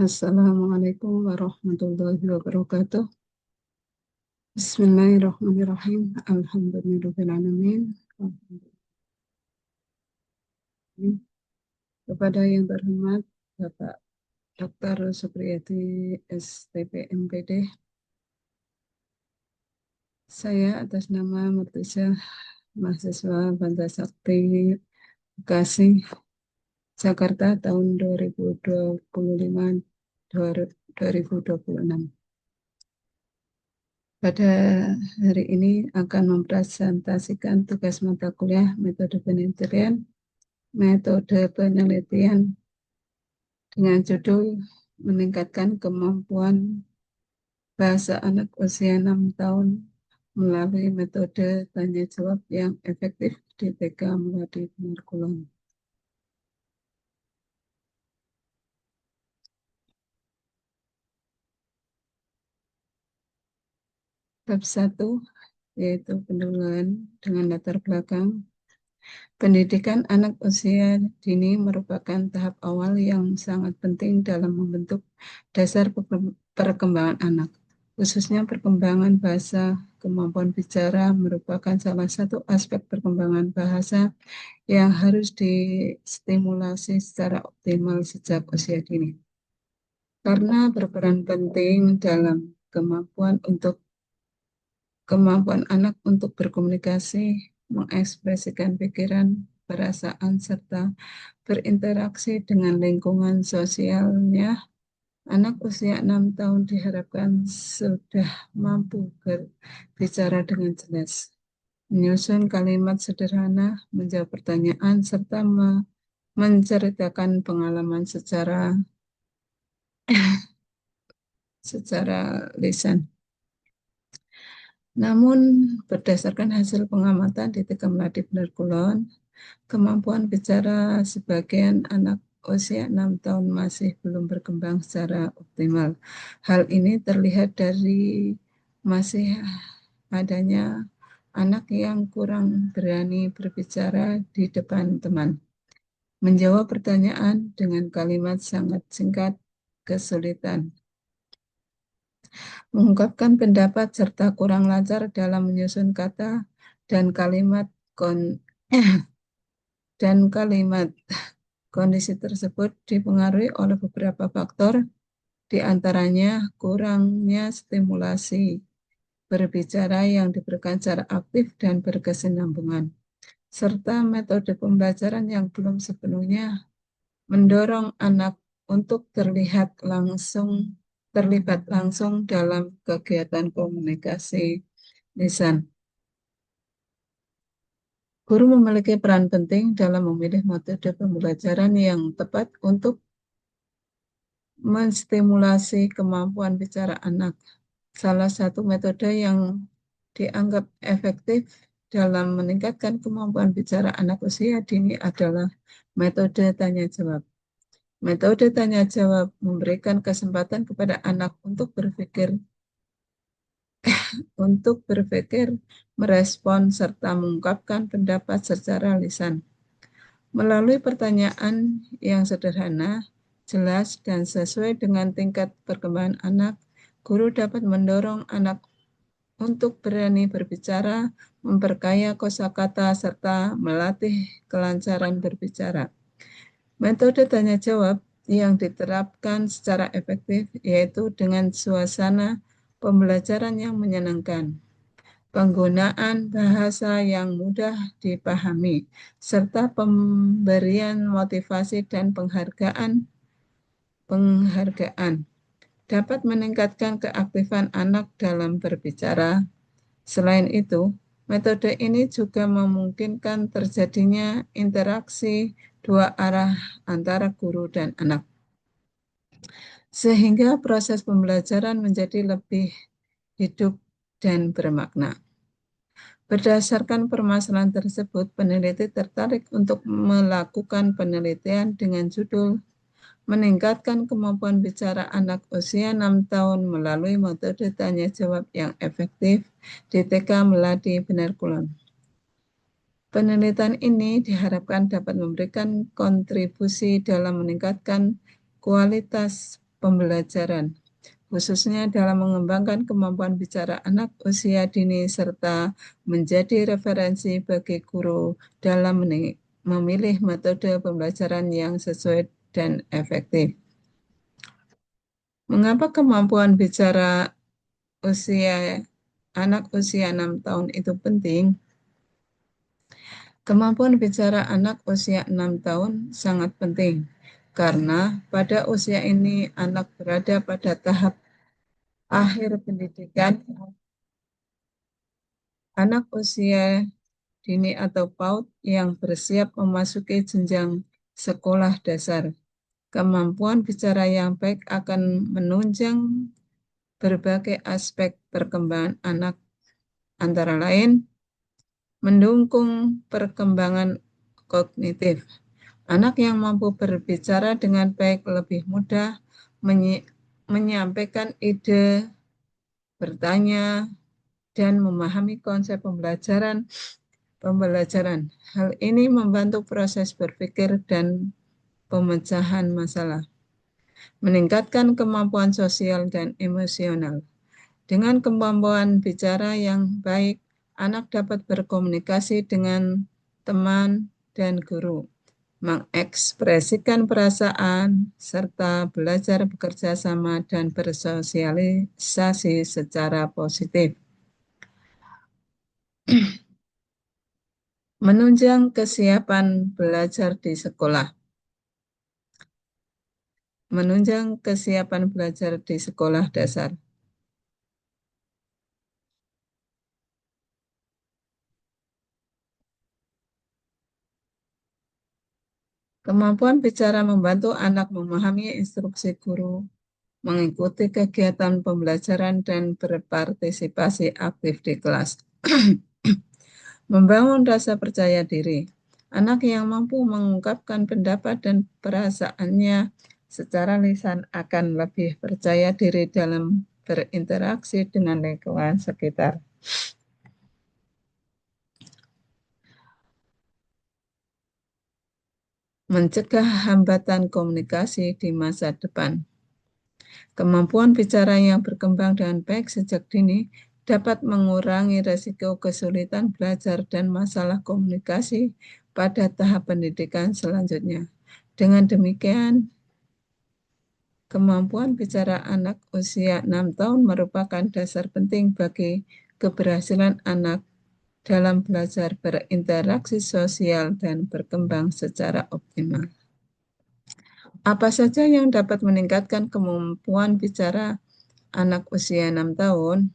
Assalamualaikum warahmatullahi wabarakatuh. Bismillahirrahmanirrahim. Alhamdulillahirrahmanirrahim. Kepada yang terhormat Bapak Dr. Supriyati STP MPD, saya atas nama Murtiza, mahasiswa Bantasakti Bekasi, Jakarta tahun 2025-2026. Pada hari ini akan mempresentasikan tugas mata kuliah metode penelitian dengan judul meningkatkan kemampuan bahasa anak usia 6 tahun melalui metode tanya jawab yang efektif di TK Melati Penerkulon. Bab 1 yaitu pendahuluan dengan latar belakang. Pendidikan anak usia dini merupakan tahap awal yang sangat penting dalam membentuk dasar perkembangan anak, khususnya perkembangan bahasa. Kemampuan bicara merupakan salah satu aspek perkembangan bahasa yang harus distimulasi secara optimal sejak usia dini, karena berperan penting dalam kemampuan anak untuk berkomunikasi, mengekspresikan pikiran, perasaan, serta berinteraksi dengan lingkungan sosialnya. Anak usia 6 tahun diharapkan sudah mampu berbicara dengan jelas, menyusun kalimat sederhana, menjawab pertanyaan, serta menceritakan pengalaman secara lisan. Namun, berdasarkan hasil pengamatan di TK Melati Penerkulon, kemampuan bicara sebagian anak usia 6 tahun masih belum berkembang secara optimal. Hal ini terlihat dari masih adanya anak yang kurang berani berbicara di depan teman, menjawab pertanyaan dengan kalimat sangat singkat, kesulitan mengungkapkan pendapat, serta kurang lancar dalam menyusun kata dan kalimat Kondisi tersebut dipengaruhi oleh beberapa faktor, di antaranya kurangnya stimulasi berbicara yang diberikan secara aktif dan berkesinambungan, serta metode pembelajaran yang belum sepenuhnya mendorong anak untuk terlibat langsung dalam kegiatan komunikasi lisan. Guru memiliki peran penting dalam memilih metode pembelajaran yang tepat untuk menstimulasi kemampuan bicara anak. Salah satu metode yang dianggap efektif dalam meningkatkan kemampuan bicara anak usia dini adalah metode tanya jawab. Metode tanya jawab memberikan kesempatan kepada anak untuk berpikir, merespon, serta mengungkapkan pendapat secara lisan. Melalui pertanyaan yang sederhana, jelas, dan sesuai dengan tingkat perkembangan anak, guru dapat mendorong anak untuk berani berbicara, memperkaya kosakata, serta melatih kelancaran berbicara. Metode tanya jawab yang diterapkan secara efektif yaitu dengan suasana pembelajaran yang menyenangkan, penggunaan bahasa yang mudah dipahami, serta pemberian motivasi dan penghargaan dapat meningkatkan keaktifan anak dalam berbicara. Selain itu, metode ini juga memungkinkan terjadinya interaksi dua arah antara guru dan anak, sehingga proses pembelajaran menjadi lebih hidup dan bermakna. Berdasarkan permasalahan tersebut, peneliti tertarik untuk melakukan penelitian dengan judul meningkatkan kemampuan bicara anak usia 6 tahun melalui metode tanya jawab yang efektif di TK Melati Penerkulon. Penelitian ini diharapkan dapat memberikan kontribusi dalam meningkatkan kualitas pembelajaran, khususnya dalam mengembangkan kemampuan bicara anak usia dini serta menjadi referensi bagi guru dalam memilih metode pembelajaran yang sesuai dan efektif. Mengapa kemampuan bicara usia anak usia 6 tahun itu penting? Kemampuan bicara anak usia 6 tahun sangat penting karena pada usia ini anak berada pada tahap akhir pendidikan. Anak usia dini atau PAUD yang bersiap memasuki jenjang sekolah dasar. Kemampuan bicara yang baik akan menunjang berbagai aspek perkembangan anak, antara lain mendukung perkembangan kognitif. Anak yang mampu berbicara dengan baik lebih mudah menyampaikan ide, bertanya, dan memahami konsep pembelajaran. Hal ini membantu proses berpikir dan pemecahan masalah, meningkatkan kemampuan sosial dan emosional. Dengan kemampuan bicara yang baik, anak dapat berkomunikasi dengan teman dan guru, mengekspresikan perasaan, serta belajar bekerja sama dan bersosialisasi secara positif. Menunjang kesiapan belajar di sekolah. Menunjang kesiapan belajar di sekolah dasar. Kemampuan bicara membantu anak memahami instruksi guru, mengikuti kegiatan pembelajaran, dan berpartisipasi aktif di kelas. Membangun rasa percaya diri. Anak yang mampu mengungkapkan pendapat dan perasaannya secara lisan akan lebih percaya diri dalam berinteraksi dengan lingkungan sekitar. Mencegah hambatan komunikasi di masa depan. Kemampuan bicara yang berkembang dengan baik sejak dini dapat mengurangi risiko kesulitan belajar dan masalah komunikasi pada tahap pendidikan selanjutnya. Dengan demikian, kemampuan bicara anak usia 6 tahun merupakan dasar penting bagi keberhasilan anak dalam belajar berinteraksi sosial dan berkembang secara optimal. Apa saja yang dapat meningkatkan kemampuan bicara anak usia 6 tahun?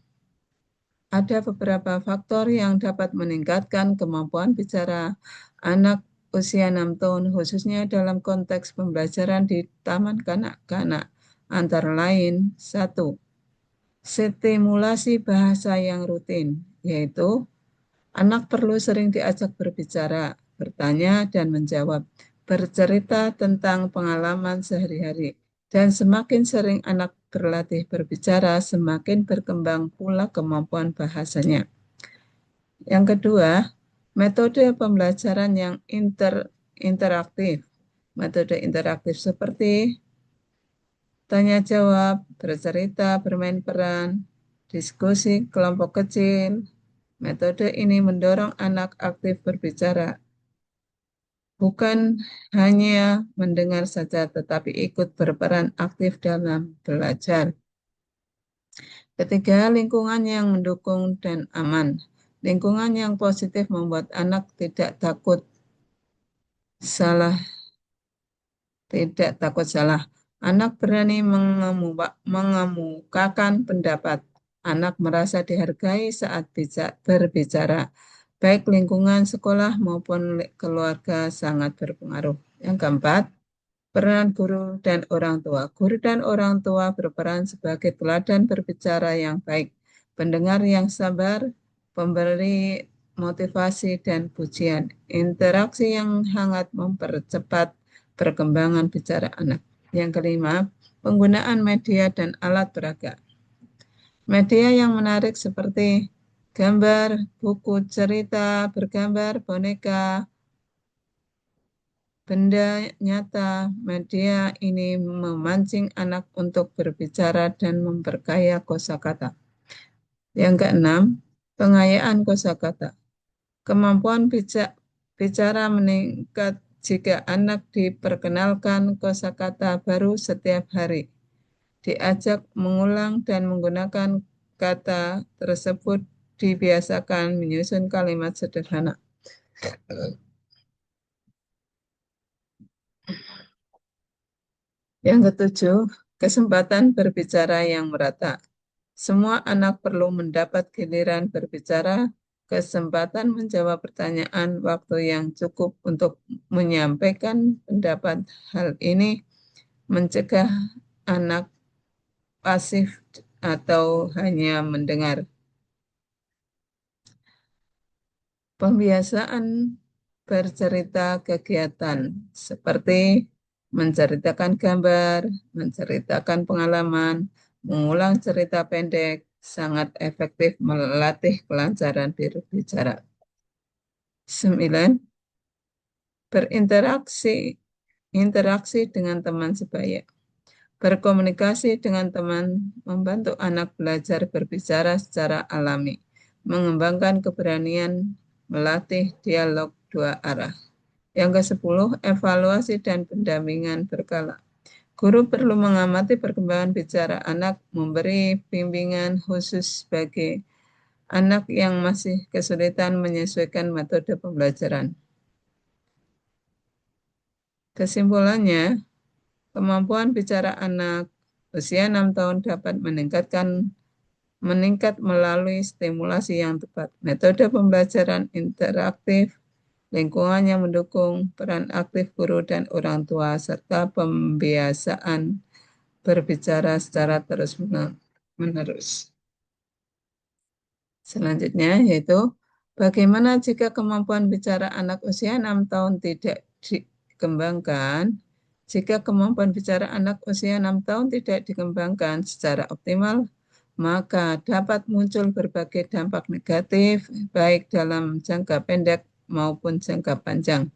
Ada beberapa faktor yang dapat meningkatkan kemampuan bicara anak usia 6 tahun, khususnya dalam konteks pembelajaran di taman kanak-kanak. Antara lain, 1. Stimulasi bahasa yang rutin, yaitu anak perlu sering diajak berbicara, bertanya, dan menjawab, bercerita tentang pengalaman sehari-hari. Dan semakin sering anak berlatih berbicara, semakin berkembang pula kemampuan bahasanya. Yang kedua, metode pembelajaran yang interaktif. Metode interaktif seperti tanya jawab, bercerita, bermain peran, diskusi kelompok kecil. Metode ini mendorong anak aktif berbicara, bukan hanya mendengar saja, tetapi ikut berperan aktif dalam belajar. Ketiga, lingkungan yang mendukung dan aman. Lingkungan yang positif membuat anak tidak takut salah. Anak berani mengemukakan pendapat. Anak merasa dihargai saat berbicara. Baik lingkungan sekolah maupun keluarga sangat berpengaruh. Yang keempat, peran guru dan orang tua. Guru dan orang tua berperan sebagai teladan berbicara yang baik, pendengar yang sabar, pemberi motivasi dan pujian. Interaksi yang hangat mempercepat perkembangan bicara anak. Yang kelima, penggunaan media dan alat peraga. Media yang menarik seperti gambar, buku cerita, bergambar, boneka, benda nyata media ini memancing anak untuk berbicara dan memperkaya kosakata. Yang keenam, pengayaan kosakata. Kemampuan bicara meningkat jika anak diperkenalkan kosakata baru setiap hari, diajak mengulang dan menggunakan kata tersebut, dibiasakan menyusun kalimat sederhana. Yang ketujuh, kesempatan berbicara yang merata. Semua anak perlu mendapat giliran berbicara, kesempatan menjawab pertanyaan, waktu yang cukup untuk menyampaikan pendapat. Hal ini mencegah anak pasif atau hanya mendengar. Pembiasaan bercerita kegiatan seperti menceritakan gambar, menceritakan pengalaman, mengulang cerita pendek sangat efektif melatih kelancaran berbicara. 9. Berinteraksi dengan teman sebaya. Berkomunikasi dengan teman membantu anak belajar berbicara secara alami, mengembangkan keberanian, melatih dialog dua arah. Yang ke-10, evaluasi dan pendampingan berkala. Guru perlu mengamati perkembangan bicara anak, memberi bimbingan khusus bagi anak yang masih kesulitan menyesuaikan metode pembelajaran. Kesimpulannya, kemampuan bicara anak usia 6 tahun dapat meningkat melalui stimulasi yang tepat, metode pembelajaran interaktif, lingkungan yang mendukung, peran aktif guru dan orang tua, serta pembiasaan berbicara secara terus-menerus. Selanjutnya yaitu bagaimana jika kemampuan bicara anak usia 6 tahun tidak dikembangkan? Jika kemampuan bicara anak usia 6 tahun tidak dikembangkan secara optimal, maka dapat muncul berbagai dampak negatif baik dalam jangka pendek maupun jangka panjang,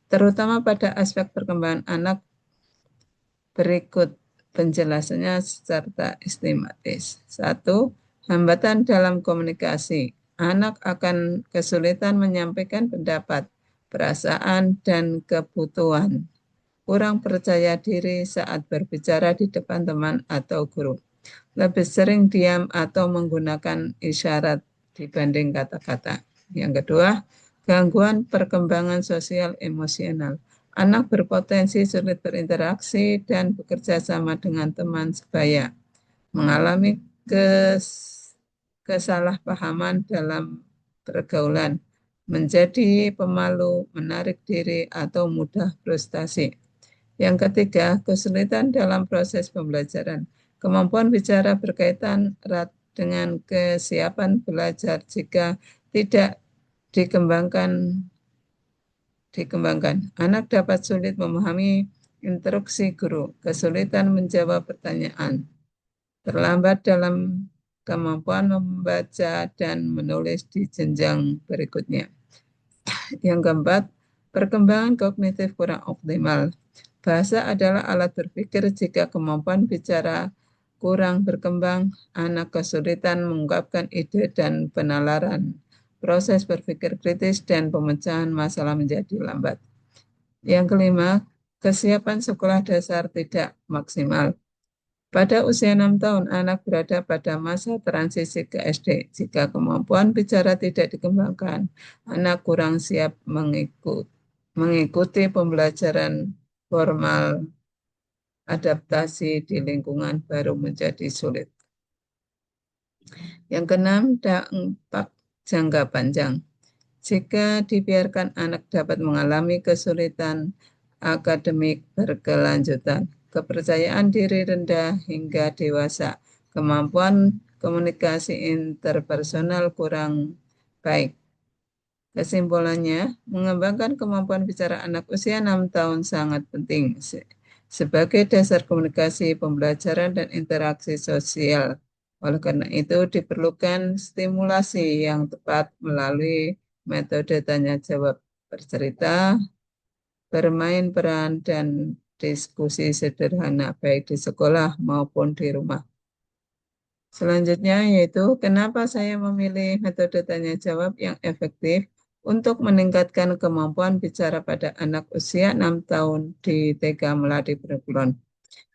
terutama pada aspek perkembangan anak. Berikut penjelasannya serta estimatis. 1. Hambatan dalam komunikasi. Anak akan kesulitan menyampaikan pendapat, perasaan, dan kebutuhan. Kurang percaya diri saat berbicara di depan teman atau guru. Lebih sering diam atau menggunakan isyarat dibanding kata-kata. Yang kedua, gangguan perkembangan sosial emosional. Anak berpotensi sulit berinteraksi dan bekerja sama dengan teman sebaya, mengalami kesalahpahaman dalam pergaulan, menjadi pemalu, menarik diri, atau mudah frustasi. Yang ketiga, kesulitan dalam proses pembelajaran. Kemampuan bicara berkaitan erat dengan kesiapan belajar. Jika tidak dikembangkan, anak dapat sulit memahami instruksi guru, kesulitan menjawab pertanyaan, terlambat dalam kemampuan membaca dan menulis di jenjang berikutnya. Yang keempat, perkembangan kognitif kurang optimal. Bahasa adalah alat berpikir. Jika kemampuan bicara kurang berkembang, anak kesulitan mengungkapkan ide dan penalaran. Proses berpikir kritis dan pemecahan masalah menjadi lambat. Yang kelima, kesiapan sekolah dasar tidak maksimal. Pada usia 6 tahun, anak berada pada masa transisi ke SD. Jika kemampuan bicara tidak dikembangkan, anak kurang siap mengikuti pembelajaran formal, adaptasi di lingkungan baru menjadi sulit. Yang keenam, dampak jangka panjang. Jika dibiarkan, anak dapat mengalami kesulitan akademik berkelanjutan, kepercayaan diri rendah hingga dewasa, kemampuan komunikasi interpersonal kurang baik. Kesimpulannya, mengembangkan kemampuan bicara anak usia 6 tahun sangat penting sebagai dasar komunikasi, pembelajaran, dan interaksi sosial. Oleh karena itu, diperlukan stimulasi yang tepat melalui metode tanya jawab bercerita, bermain peran, dan diskusi sederhana baik di sekolah maupun di rumah. Selanjutnya yaitu kenapa saya memilih metode tanya jawab yang efektif untuk meningkatkan kemampuan bicara pada anak usia 6 tahun di TK Melati Perguruan.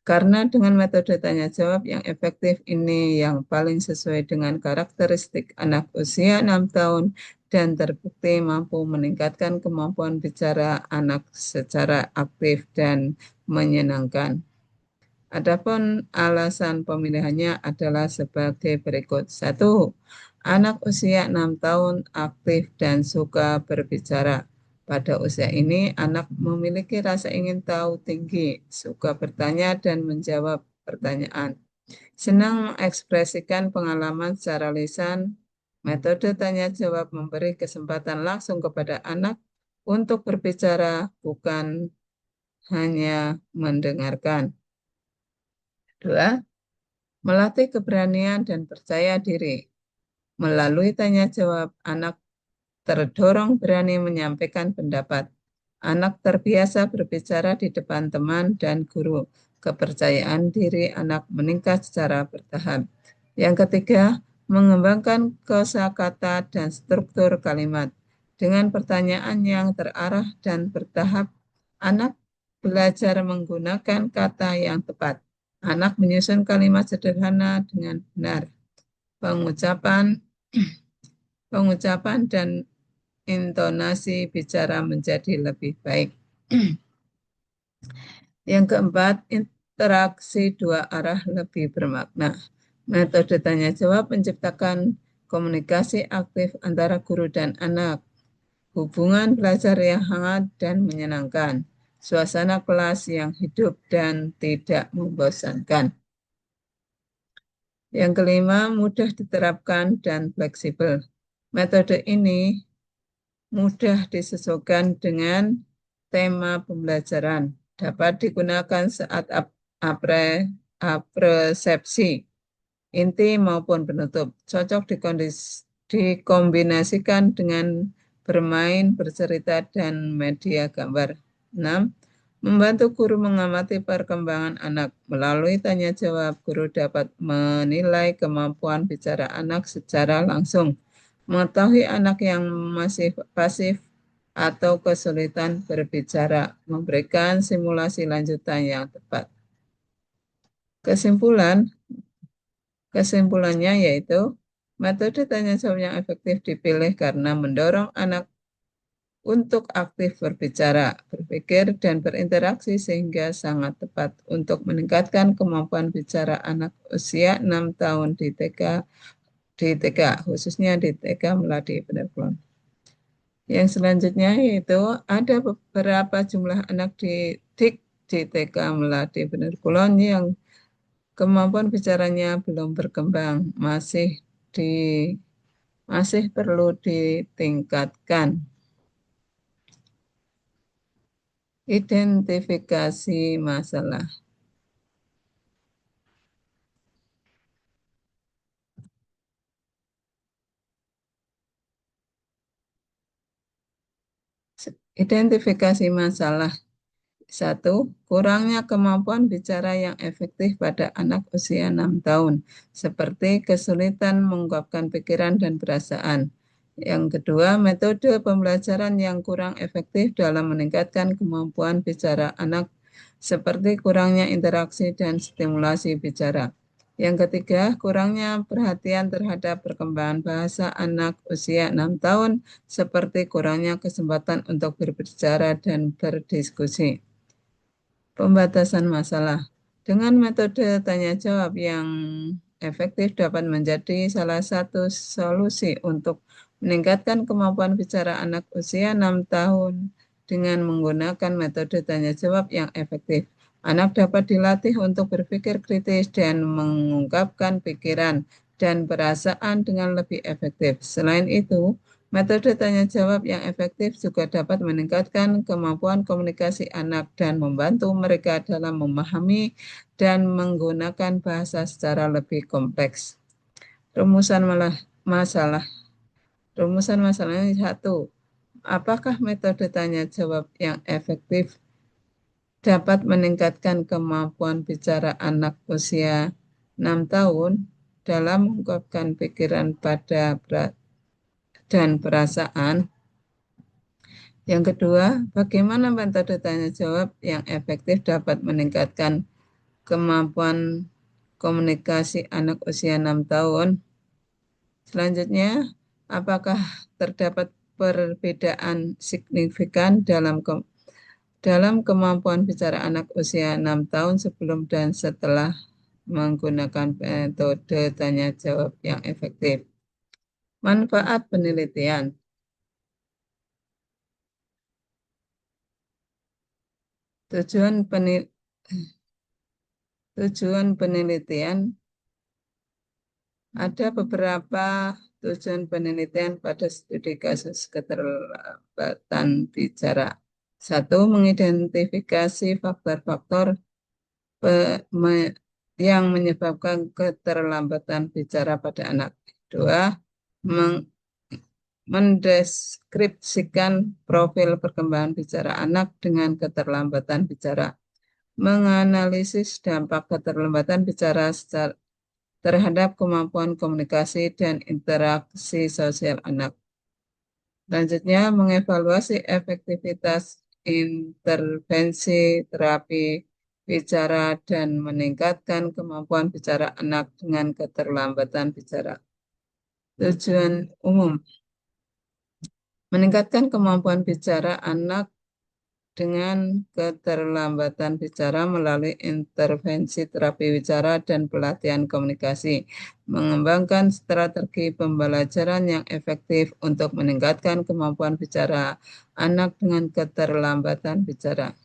Karena dengan metode tanya jawab yang efektif ini yang paling sesuai dengan karakteristik anak usia 6 tahun dan terbukti mampu meningkatkan kemampuan bicara anak secara aktif dan menyenangkan. Adapun alasan pemilihannya adalah sebagai berikut. 1. Anak usia 6 tahun aktif dan suka berbicara. Pada usia ini, anak memiliki rasa ingin tahu tinggi, suka bertanya dan menjawab pertanyaan. Senang mengekspresikan pengalaman secara lisan. Metode tanya jawab memberi kesempatan langsung kepada anak untuk berbicara, bukan hanya mendengarkan. 2. Melatih keberanian dan percaya diri. Melalui tanya jawab, anak terdorong berani menyampaikan pendapat. Anak terbiasa berbicara di depan teman dan guru. Kepercayaan diri anak meningkat secara bertahap. Yang ketiga, mengembangkan kosakata dan struktur kalimat. Dengan pertanyaan yang terarah dan bertahap, anak belajar menggunakan kata yang tepat. Anak menyusun kalimat sederhana dengan benar. Pengucapan pengucapan dan intonasi bicara menjadi lebih baik. Yang keempat, interaksi dua arah lebih bermakna. Metode tanya jawab menciptakan komunikasi aktif antara guru dan anak, hubungan belajar yang hangat dan menyenangkan, suasana kelas yang hidup dan tidak membosankan. Yang kelima, mudah diterapkan dan fleksibel. Metode ini mudah disesuaikan dengan tema pembelajaran, dapat digunakan saat apresepsi, inti maupun penutup, cocok dikombinasikan dengan bermain, bercerita, dan media gambar. 6. Membantu guru mengamati perkembangan anak. Melalui tanya jawab, guru dapat menilai kemampuan bicara anak secara langsung, mengetahui anak yang masih pasif atau kesulitan berbicara, memberikan simulasi lanjutan yang tepat. Kesimpulannya yaitu metode tanya jawab yang efektif dipilih karena mendorong anak untuk aktif berbicara, berpikir, dan berinteraksi sehingga sangat tepat untuk meningkatkan kemampuan bicara anak usia 6 tahun di TK, khususnya di TK Melati Penerkulon. Yang selanjutnya yaitu ada beberapa jumlah anak didik di TK Melati Penerkulon yang kemampuan bicaranya belum berkembang, masih perlu ditingkatkan. Identifikasi masalah. Identifikasi masalah. 1. Kurangnya kemampuan bicara yang efektif pada anak usia 6 tahun, seperti kesulitan mengungkapkan pikiran dan perasaan. Yang kedua, metode pembelajaran yang kurang efektif dalam meningkatkan kemampuan bicara anak, seperti kurangnya interaksi dan stimulasi bicara. Yang ketiga, kurangnya perhatian terhadap perkembangan bahasa anak usia 6 tahun, seperti kurangnya kesempatan untuk berbicara dan berdiskusi. Pembatasan masalah. Dengan metode tanya jawab yang efektif dapat menjadi salah satu solusi untuk meningkatkan kemampuan bicara anak usia 6 tahun dengan menggunakan metode tanya jawab yang efektif. Anak dapat dilatih untuk berpikir kritis dan mengungkapkan pikiran dan perasaan dengan lebih efektif. Selain itu, metode tanya jawab yang efektif juga dapat meningkatkan kemampuan komunikasi anak dan membantu mereka dalam memahami dan menggunakan bahasa secara lebih kompleks. Rumusan masalah. Rumusan masalahnya 1. apakah metode tanya jawab yang efektif dapat meningkatkan kemampuan bicara anak usia 6 tahun dalam mengungkapkan pikiran pada dan perasaan? Yang kedua, bagaimana metode tanya jawab yang efektif dapat meningkatkan kemampuan komunikasi anak usia 6 tahun? Selanjutnya, apakah terdapat perbedaan signifikan dalam kemampuan bicara anak usia 6 tahun sebelum dan setelah menggunakan metode tanya jawab yang efektif? Manfaat penelitian. Tujuan penil- Tujuan penelitian. Ada beberapa tujuan penelitian pada studi kasus keterlambatan bicara. Satu, mengidentifikasi faktor-faktor yang menyebabkan keterlambatan bicara pada anak. Dua, mendeskripsikan profil perkembangan bicara anak dengan keterlambatan bicara. Menganalisis dampak keterlambatan bicara terhadap kemampuan komunikasi dan interaksi sosial anak. Selanjutnya, mengevaluasi efektivitas intervensi terapi bicara dan meningkatkan kemampuan bicara anak dengan keterlambatan bicara. Tujuan umum, meningkatkan kemampuan bicara anak dengan keterlambatan bicara melalui intervensi terapi bicara dan pelatihan komunikasi, mengembangkan strategi pembelajaran yang efektif untuk meningkatkan kemampuan bicara anak dengan keterlambatan bicara.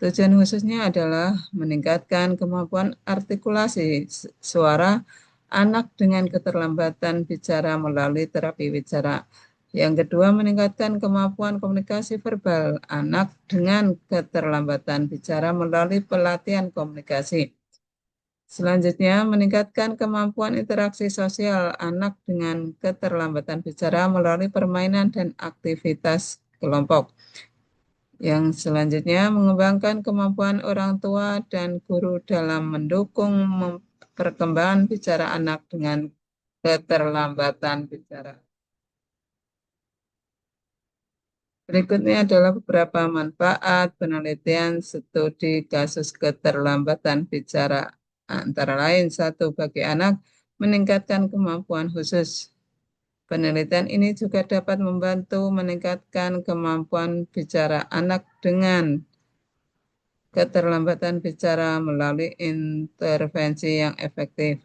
Tujuan khususnya adalah meningkatkan kemampuan artikulasi suara anak dengan keterlambatan bicara melalui terapi bicara. Yang kedua, meningkatkan kemampuan komunikasi verbal anak dengan keterlambatan bicara melalui pelatihan komunikasi. Selanjutnya, meningkatkan kemampuan interaksi sosial anak dengan keterlambatan bicara melalui permainan dan aktivitas kelompok. Yang selanjutnya, mengembangkan kemampuan orang tua dan guru dalam mendukung perkembangan bicara anak dengan keterlambatan bicara. Berikutnya adalah beberapa manfaat penelitian studi kasus keterlambatan bicara. Antara lain, satu, bagi anak meningkatkan kemampuan khusus. Penelitian ini juga dapat membantu meningkatkan kemampuan bicara anak dengan keterlambatan bicara melalui intervensi yang efektif.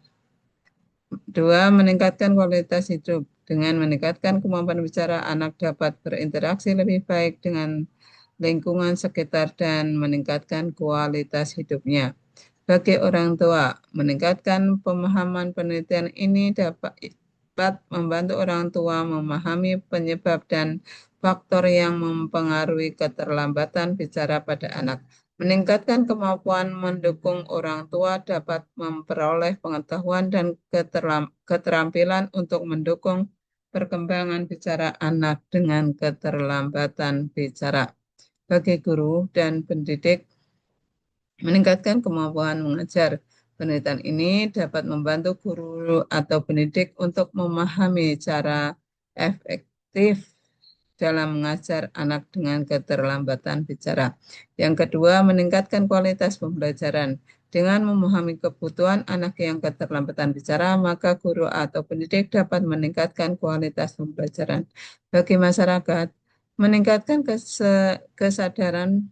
Dua, meningkatkan kualitas hidup. Dengan meningkatkan kemampuan bicara, anak dapat berinteraksi lebih baik dengan lingkungan sekitar dan meningkatkan kualitas hidupnya. Bagi orang tua, meningkatkan pemahaman penelitian ini dapat membantu orang tua memahami penyebab dan faktor yang mempengaruhi keterlambatan bicara pada anak. Meningkatkan kemampuan mendukung orang tua dapat memperoleh pengetahuan dan keterampilan untuk mendukung perkembangan bicara anak dengan keterlambatan bicara. Bagi guru dan pendidik, meningkatkan kemampuan mengajar. Penelitian ini dapat membantu guru atau pendidik untuk memahami cara efektif dalam mengajar anak dengan keterlambatan bicara. Yang kedua, meningkatkan kualitas pembelajaran. Dengan memahami kebutuhan anak yang keterlambatan bicara, maka guru atau pendidik dapat meningkatkan kualitas pembelajaran. Bagi masyarakat, meningkatkan kesadaran.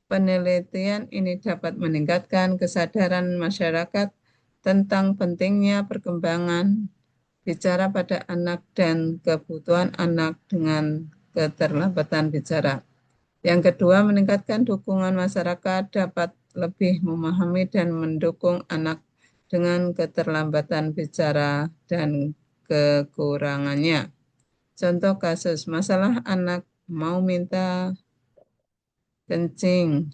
Penelitian ini dapat meningkatkan kesadaran masyarakat tentang pentingnya perkembangan bicara pada anak dan kebutuhan anak dengan keterlambatan bicara. Yang kedua, meningkatkan dukungan masyarakat dapat lebih memahami dan mendukung anak dengan keterlambatan bicara dan kekurangannya. Contoh kasus, masalah anak mau minta kencing,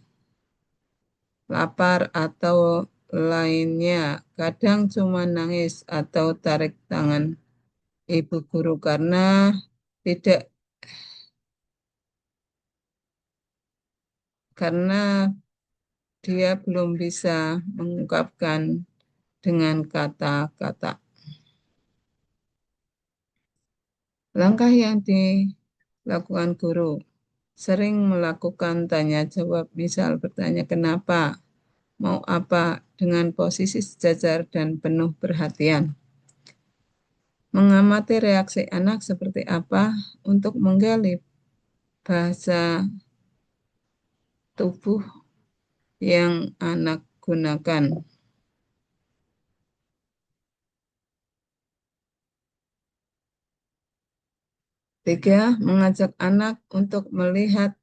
lapar, atau lainnya. Kadang cuma nangis atau tarik tangan ibu guru karena tidak karena dia belum bisa mengungkapkan dengan kata-kata. Langkah yang dilakukan guru sering melakukan tanya jawab, misal bertanya kenapa, mau apa, dengan posisi sejajar dan penuh perhatian. Mengamati reaksi anak seperti apa untuk menggali bahasa tubuh yang anak gunakan. Tiga, mengajak anak untuk melihat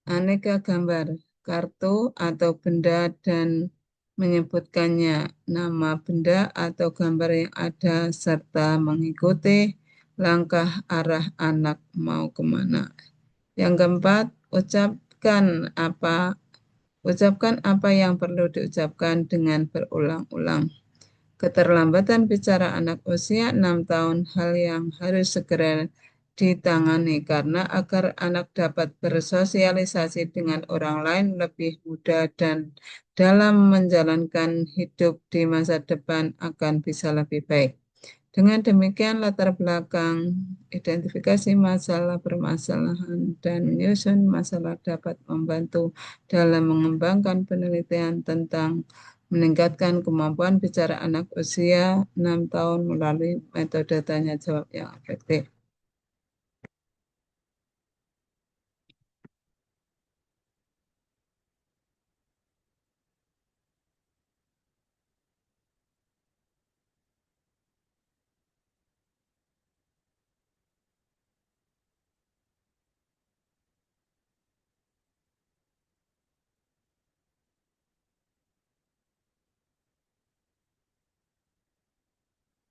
aneka gambar, kartu atau benda dan menyebutkannya, nama benda atau gambar yang ada serta mengikuti langkah arah anak mau kemana. Yang keempat, ucapkan apa yang perlu diucapkan dengan berulang-ulang. Keterlambatan bicara anak usia 6 tahun hal yang harus segera ditangani karena agar anak dapat bersosialisasi dengan orang lain lebih mudah dan dalam menjalankan hidup di masa depan akan bisa lebih baik. Dengan demikian, latar belakang, identifikasi masalah permasalahan, dan menyusun masalah dapat membantu dalam mengembangkan penelitian tentang meningkatkan kemampuan bicara anak usia 6 tahun melalui metode tanya jawab yang efektif.